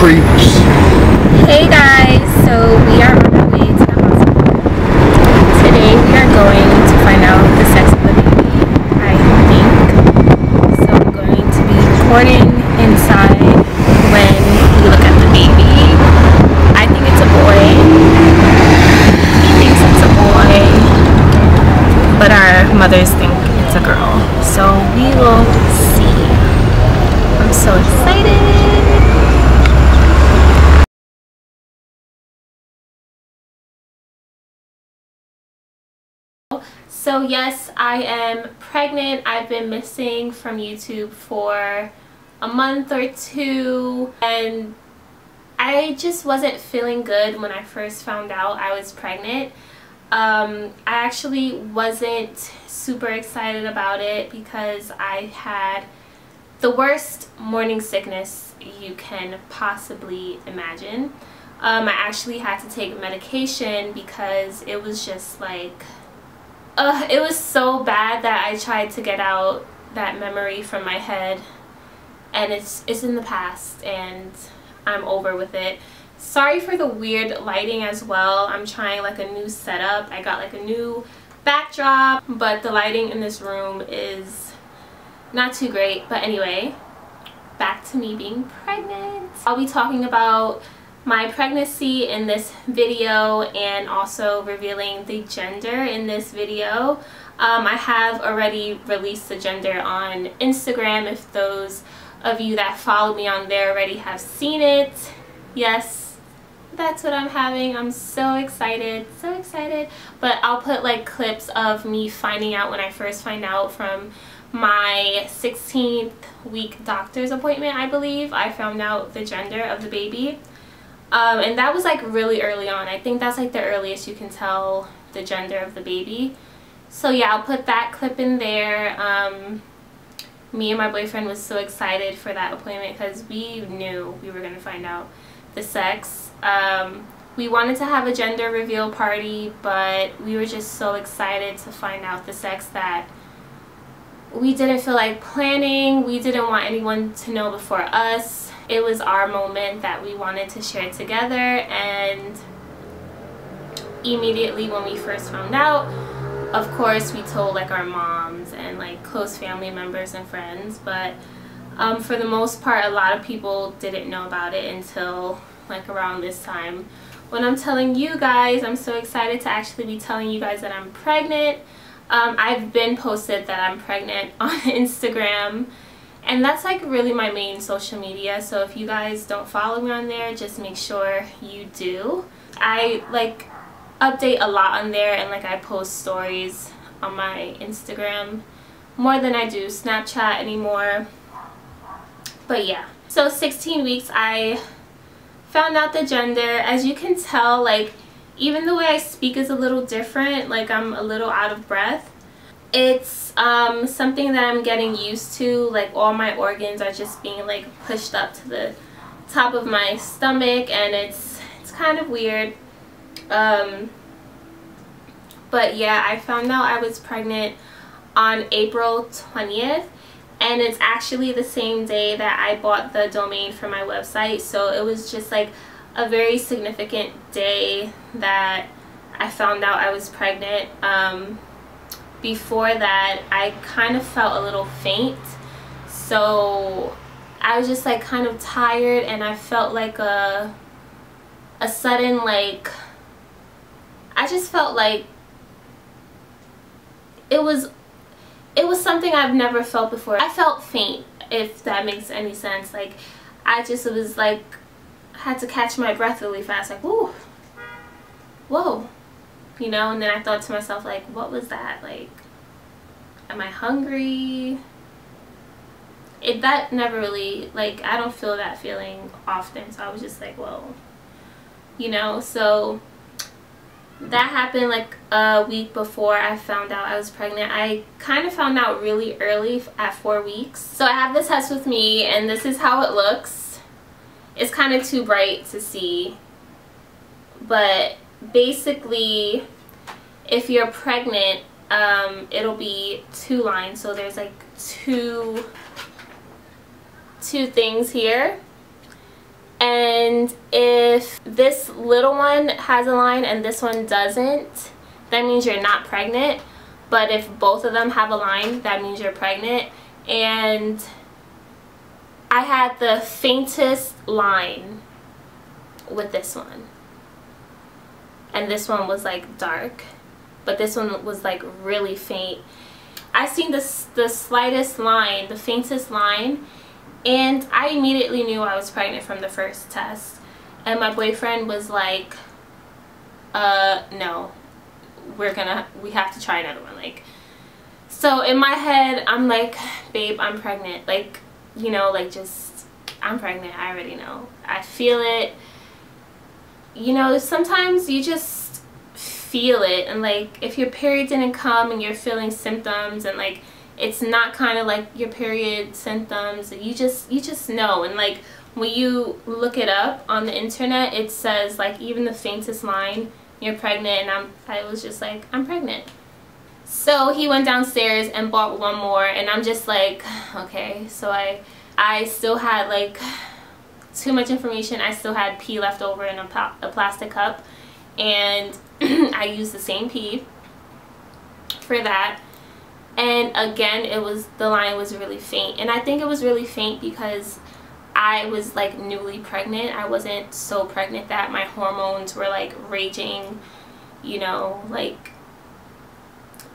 creeps. Hey guys, so we are on our way to the hospital. Today we are going to find out the sex of the baby, I think. So I'm going to be recording inside when we look at the baby. I think it's a boy. He thinks it's a boy. But our mothers think it's a girl. So we will see. I'm so excited. So yes, I am pregnant. I've been missing from YouTube for a month or two, and I just wasn't feeling good when I first found out I was pregnant. I actually wasn't super excited about it because I had the worst morning sickness you can possibly imagine. I actually had to take medication because it was just like it was so bad that I tried to get out that memory from my head, and it's in the past and I'm over with it. Sorry for the weird lighting as well. I'm trying like a new setup. I got like a new backdrop, but the lighting in this room is not too great. But anyway, back to me being pregnant. I'll be talking about my pregnancy in this video and also revealing the gender in this video. I have already released the gender on Instagram if those of you that follow me on there already have seen it. Yes, that's what I'm having. I'm so excited, so excited. But I'll put like clips of me finding out when I first find out from my 16th week doctor's appointment. I believe I found out the gender of the baby. And that was like really early on. I think that's like the earliest you can tell the gender of the baby. So yeah, I'll put that clip in there. Me and my boyfriend was so excited for that appointment because we knew we were going to find out the sex. We wanted to have a gender reveal party, but we were just so excited to find out the sex that we didn't feel like planning. We didn't want anyone to know before us. It was our moment that we wanted to share together, and immediately when we first found out, of course we told like our moms and like close family members and friends, but for the most part a lot of people didn't know about it until like around this time when I'm telling you guys. I'm so excited to actually be telling you guys that I'm pregnant. I've been posted that I'm pregnant on Instagram, and that's like really my main social media, so if you guys don't follow me on there, just make sure you do. I like update a lot on there, and like I post stories on my Instagram more than I do Snapchat anymore. But yeah, so 16 weeks I found out the gender. As you can tell, like even the way I speak is a little different, like I'm a little out of breath. It's something that I'm getting used to. Like all my organs are just being like pushed up to the top of my stomach, and it's kind of weird. But yeah, I found out I was pregnant on April 20th, and it's actually the same day that I bought the domain for my website, so it was just like a very significant day that I found out I was pregnant. Before that I kind of felt a little faint, so I was just like kind of tired, and I felt like a sudden, like I just felt like it was something I've never felt before. I felt faint, if that makes any sense. Like I just was like had to catch my breath really fast, like whoa, whoa, you know. And then I thought to myself, like, what was that? Like, am I hungry? That never really, like, I don't feel that feeling often, so I was just like, whoa, you know. So that happened like a week before I found out I was pregnant. I kind of found out really early at 4 weeks. So I have the test with me, and this is how it looks. It's kind of too bright to see, but basically if you're pregnant, it'll be 2 lines. So there's like two things here, And if this little one has a line and this one doesn't, that means you're not pregnant. But if both of them have a line, that means you're pregnant. And I had the faintest line with this one. And this one was like dark. But this one was like really faint. I seen the slightest line, the faintest line, and I immediately knew I was pregnant from the first test. And my boyfriend was like, no, we have to try another one. Like, so in my head, I'm like, babe, I'm pregnant. Like, you know, like, just, I'm pregnant. I already know. I feel it. You know, sometimes you just feel it. And like, if your period didn't come and you're feeling symptoms and like, it's not kind of like your period symptoms, you just know. And like, when you look it up on the internet, it says like even the faintest line, you're pregnant. And I was just like, I'm pregnant. So he went downstairs and bought one more, and I'm just like, okay. So I still had like too much information. I still had pee left over in a plastic cup, and I used the same pee for that. And again, the line was really faint. And I think it was really faint because I was like newly pregnant. I wasn't so pregnant that my hormones were like raging, you know, like,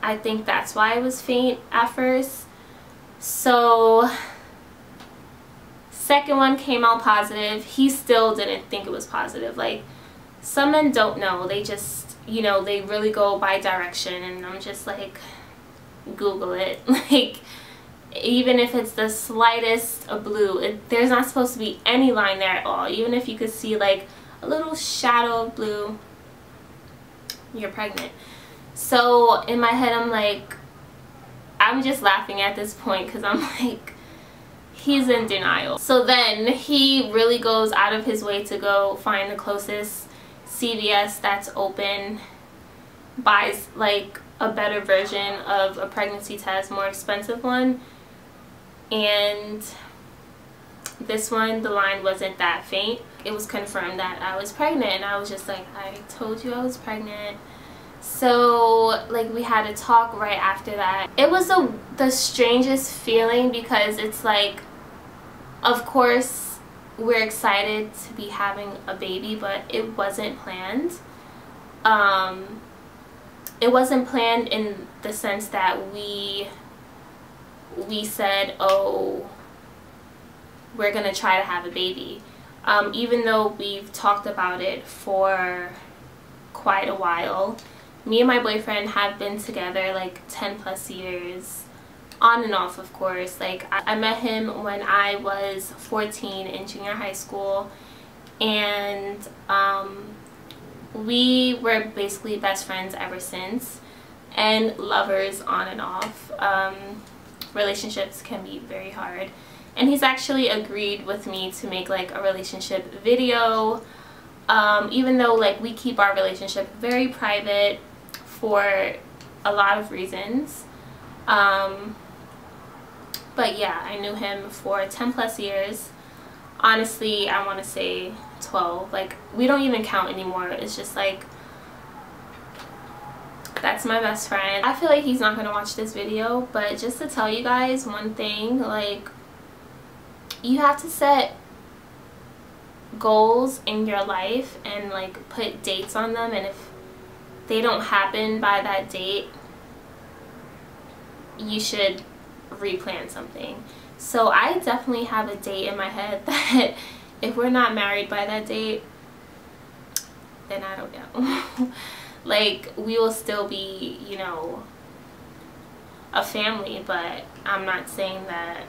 I think that's why it was faint at first. So second one came out positive. He still didn't think it was positive. Like, some men don't know. They just, you know, they really go by direction. And I'm just like, Google it. Like, even if it's the slightest of blue, there's not supposed to be any line there at all. Even if you could see like a little shadow of blue, you're pregnant. So in my head, I'm like, I'm just laughing at this point because I'm like, he's in denial. So then he really goes out of his way to go find the closest CVS that's open, buys like a better version of a pregnancy test, more expensive one. And this one, the line wasn't that faint. It was confirmed that I was pregnant, and I was just like, I told you I was pregnant. So like, we had to talk right after that. It was the strangest feeling because it's like, of course we're excited to be having a baby, but it wasn't planned. It wasn't planned in the sense that we said, oh, we're gonna try to have a baby. Even though we've talked about it for quite a while. Me and my boyfriend have been together like 10 plus years, on and off, of course. Like, I met him when I was 14 in junior high school, and we were basically best friends ever since, and lovers on and off. Relationships can be very hard, and he's actually agreed with me to make like a relationship video, even though like we keep our relationship very private for a lot of reasons. But yeah, I knew him for 10 plus years. Honestly, I want to say 12. Like, we don't even count anymore. It's just like, that's my best friend. I feel like he's not going to watch this video, but just to tell you guys one thing, like, you have to set goals in your life and like put dates on them, and if they don't happen by that date, you should replan something. So I definitely have a date in my head that if we're not married by that date, then I don't know. Like, we will still be, you know, a family, but I'm not saying that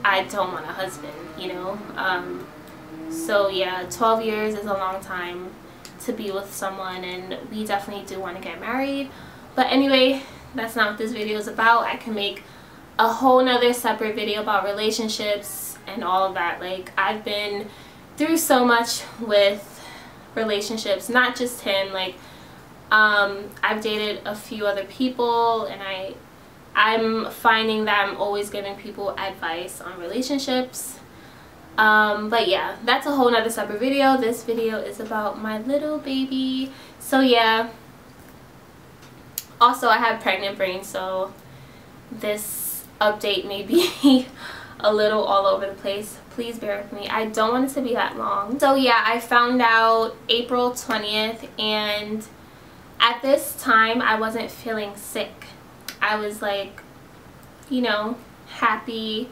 I don't want a husband, you know. So yeah, 12 years is a long time to be with someone, and we definitely do want to get married. But anyway, that's not what this video is about. I can make a whole nother separate video about relationships and all of that. Like, I've been through so much with relationships, not just him. Like, I've dated a few other people, and I'm finding that I'm always giving people advice on relationships. But yeah, that's a whole nother separate video. This video is about my little baby. So yeah, also I have pregnant brain, so this update may be a little all over the place. Please bear with me. I don't want it to be that long. So yeah, I found out April 20th, and at this time I wasn't feeling sick. I was like, you know, happy.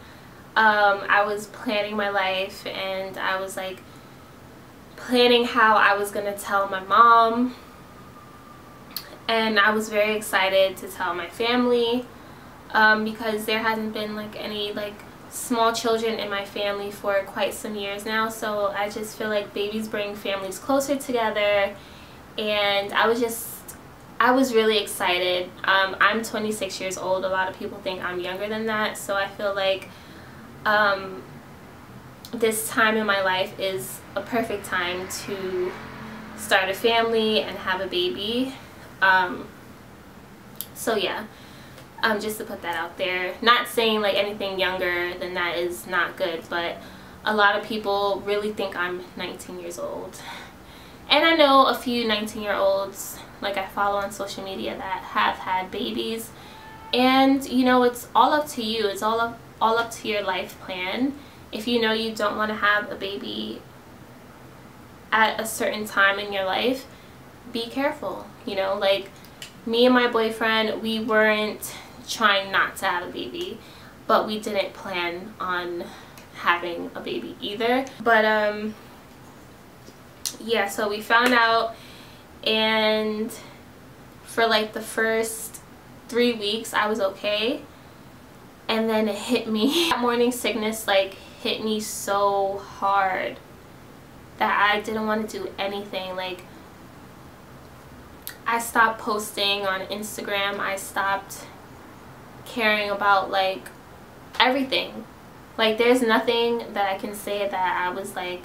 I was planning my life, and I was like planning how I was gonna tell my mom, and I was very excited to tell my family, because there hasn't been like any like small children in my family for quite some years now. So I just feel like babies bring families closer together, and I was really excited. I'm 26 years old. A lot of people think I'm younger than that, so I feel like this time in my life is a perfect time to start a family and have a baby. So yeah, just to put that out there. Not saying like anything younger than that is not good, but a lot of people really think I'm 19 years old. And I know a few 19-year-olds like I follow on social media that have had babies, and you know, it's all up to you. It's all up to your life plan. If you know you don't want to have a baby at a certain time in your life, be careful. You know, like me and my boyfriend, we weren't trying not to have a baby, but we didn't plan on having a baby either. But yeah, so we found out, and for like the first 3 weeks I was okay, and then it hit me. That morning sickness like hit me so hard that I didn't want to do anything. Like, I stopped posting on Instagram. I stopped caring about like everything. Like, there's nothing that I can say that I was like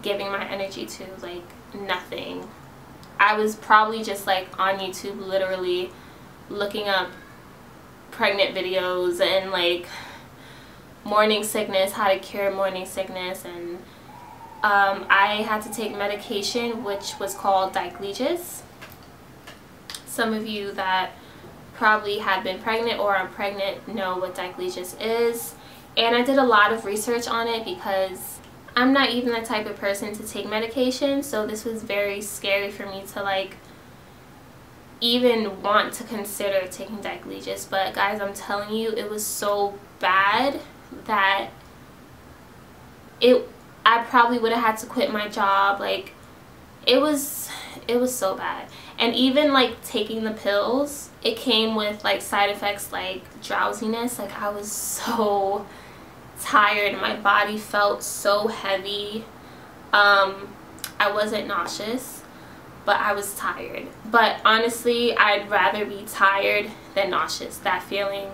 giving my energy to. Like, nothing. I was probably just like on YouTube literally looking up pregnant videos and like morning sickness, how to cure morning sickness, and I had to take medication which was called diclegis. Some of you that probably have been pregnant or are pregnant know what diclegis is, and I did a lot of research on it because I'm not even the type of person to take medication, so this was very scary for me to like even want to consider taking diclegis. But guys, I'm telling you, it was so bad that I probably would have had to quit my job. Like, it was so bad. And even like taking the pills, it came with like side effects like drowsiness. Like, I was so tired. My body felt so heavy. I wasn't nauseous, but I was tired. But honestly, I'd rather be tired than nauseous. That feeling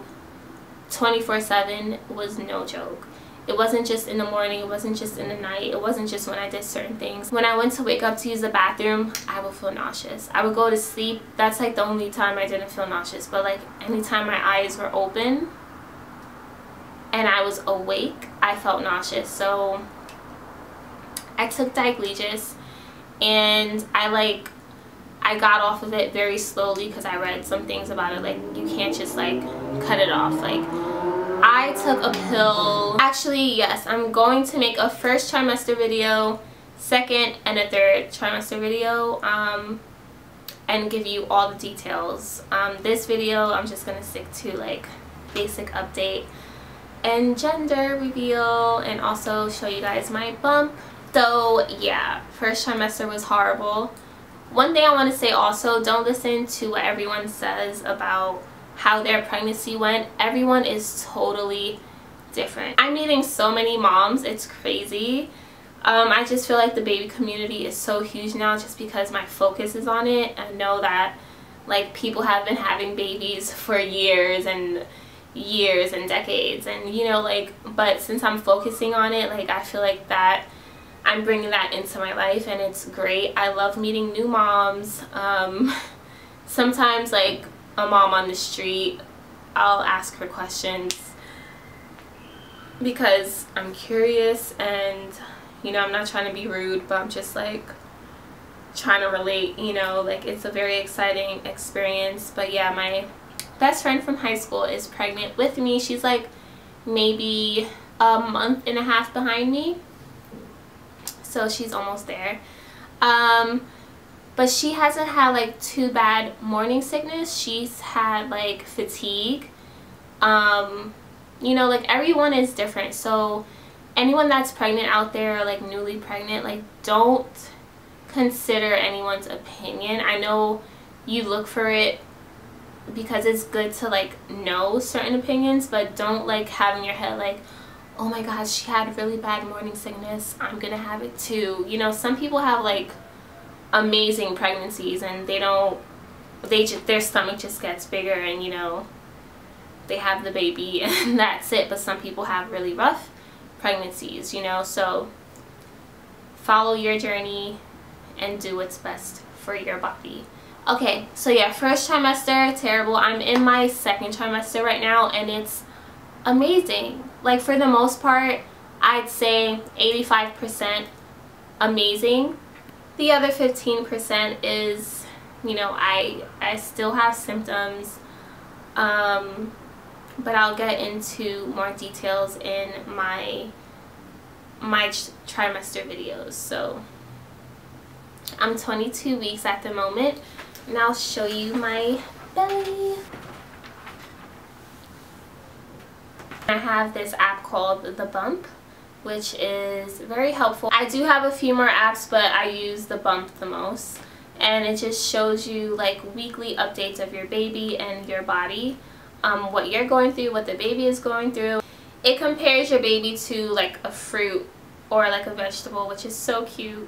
24/7 was no joke. It wasn't just in the morning, it wasn't just in the night, it wasn't just when I did certain things. When I went to wake up to use the bathroom, I would feel nauseous. I would go to sleep. That's like the only time I didn't feel nauseous. But like anytime my eyes were open and I was awake, I felt nauseous. So I took diclegis, and I got off of it very slowly because I read some things about it. Like, you can't just like cut it off. Like, I took a pill. Actually, yes, I'm going to make a first trimester video, second and a third trimester video, and give you all the details. This video, I'm just gonna stick to like basic update and gender reveal, and also show you guys my bump. So yeah, first trimester was horrible. One thing I want to say also, don't listen to what everyone says about how their pregnancy went. Everyone is totally different. I'm meeting so many moms, it's crazy. I just feel like the baby community is so huge now just because my focus is on it. I know that like people have been having babies for years and years and decades, and you know, like, but since I'm focusing on it, like, I feel like that I'm bringing that into my life, and it's great. I love meeting new moms. Sometimes like a mom on the street, I'll ask her questions. because I'm curious, and you know, I'm not trying to be rude, but I'm just like trying to relate, you know, like it's a very exciting experience. But yeah, my best friend from high school is pregnant with me. She's like maybe a month and a half behind me, so she's almost there. But she hasn't had like too bad morning sickness. She's had like fatigue. You know, like everyone is different, so anyone that's pregnant out there, or like newly pregnant, like don't consider anyone's opinion. I know you look for it because it's good to like know certain opinions, but don't like have in your head like, oh my gosh, she had really bad morning sickness, I'm gonna have it too. You know, some people have like amazing pregnancies and their stomach just gets bigger, and you know, they have the baby and that's it. But some people have really rough pregnancies, you know, so follow your journey and do what's best for your body. Okay, so yeah, first trimester, terrible. I'm in my second trimester right now, and it's amazing. Like for the most part, I'd say 85% amazing. The other 15% is, you know, I still have symptoms, but I'll get into more details in my trimester videos. So I'm 22 weeks at the moment, and I'll show you my belly. I have this app called The Bump, which is very helpful. I do have a few more apps, but I use The Bump the most, and it just shows you like weekly updates of your baby and your body, what you're going through, what the baby is going through. It compares your baby to like a fruit or like a vegetable, which is so cute.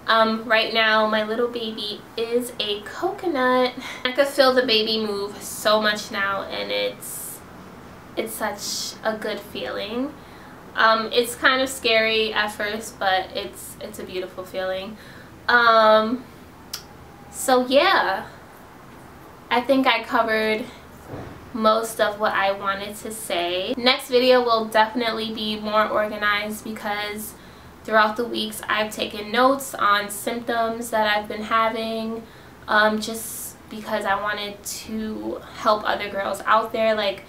Right now my little baby is a coconut. I could feel the baby move so much now, and it's such a good feeling. It's kind of scary at first, but it's a beautiful feeling. So yeah, I think I covered most of what I wanted to say. Next video will definitely be more organized, because throughout the weeks I've taken notes on symptoms that I've been having, just because I wanted to help other girls out there. Like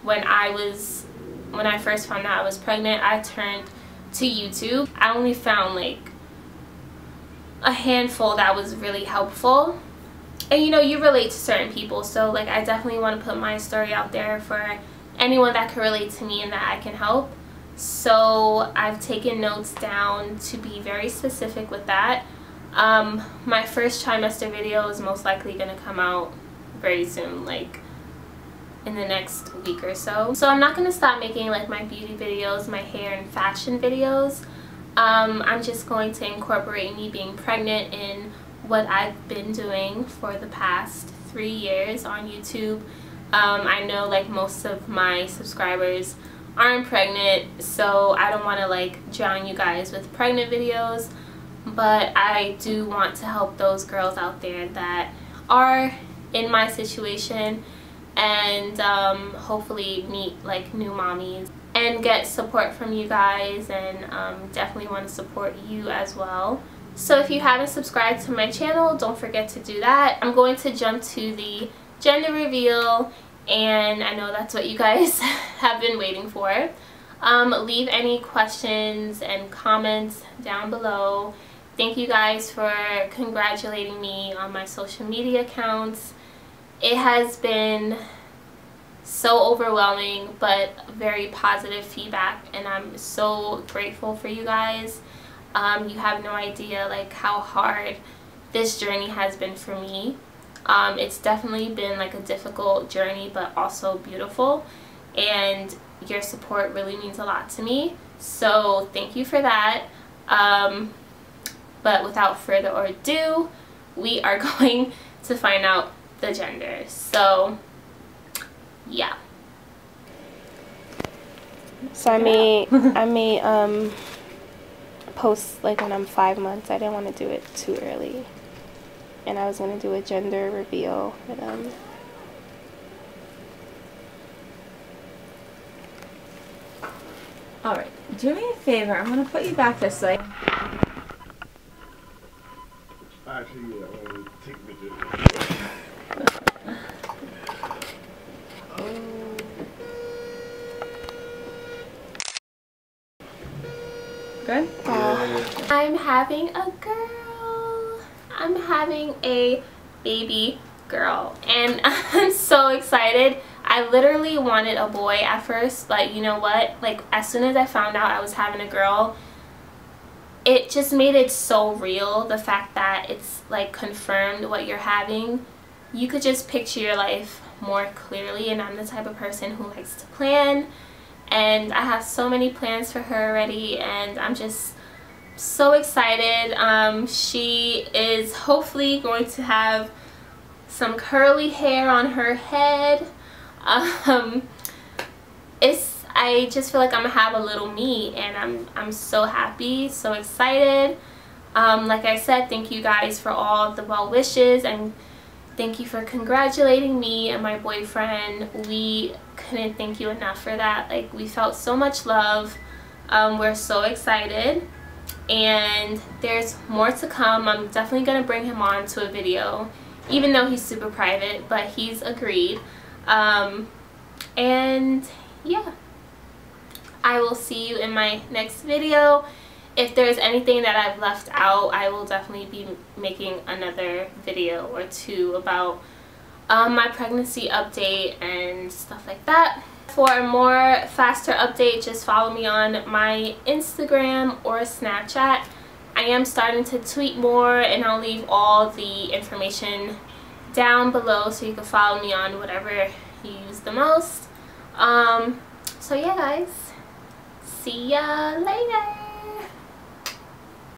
when I first found out I was pregnant, I turned to YouTube. I only found like a handful that was really helpful, and you know, you relate to certain people, so like I definitely want to put my story out there for anyone that can relate to me and that I can help. So I've taken notes down to be very specific with that. My first trimester video is most likely going to come out very soon, like in the next week or so. So I'm not going to stop making like my beauty videos, my hair and fashion videos. I'm just going to incorporate me being pregnant in what I've been doing for the past 3 years on YouTube. I know like most of my subscribers aren't pregnant, so I don't want to like drown you guys with pregnant videos, but I do want to help those girls out there that are in my situation, and hopefully meet like new mommies and get support from you guys, and definitely want to support you as well. So if you haven't subscribed to my channel, don't forget to do that. I'm going to jump to the gender reveal, and I know that's what you guys have been waiting for. Leave any questions and comments down below. Thank you guys for congratulating me on my social media accounts. It has been so overwhelming, but very positive feedback, and I'm so grateful for you guys. You have no idea like how hard this journey has been for me. It's definitely been like a difficult journey, but also beautiful, and your support really means a lot to me, so thank you for that. But without further ado, we are going to find out the gender. So yeah. So I may post like when I'm 5 months. I didn't want to do it too early, and I was gonna do a gender reveal, but Alright, do me a favor. I'm going to put you back this way. Actually, yeah, I want to take pictures. Good? I'm having a girl. I'm having a baby girl. And I'm so excited. I literally wanted a boy at first, but you know what? Like, as soon as I found out I was having a girl, it just made it so real. The fact that it's like confirmed what you're having. You could just picture your life more clearly, and I'm the type of person who likes to plan. And I have so many plans for her already, and I'm just so excited. She is hopefully going to have some curly hair on her head. I just feel like I'm gonna have a little me, and I'm so happy, so excited. Like I said, thank you guys for all the well wishes, and thank you for congratulating me and my boyfriend. We couldn't thank you enough for that. Like, we felt so much love. We're so excited, and there's more to come. I'm definitely gonna bring him on to a video, even though he's super private, but he's agreed. And yeah, I will see you in my next video. If there's anything that I've left out, I will definitely be making another video or two about my pregnancy update and stuff like that. For a more faster update, just follow me on my Instagram or Snapchat. I am starting to tweet more, and I'll leave all the information down below so you can follow me on whatever you use the most. So yeah guys, see ya later.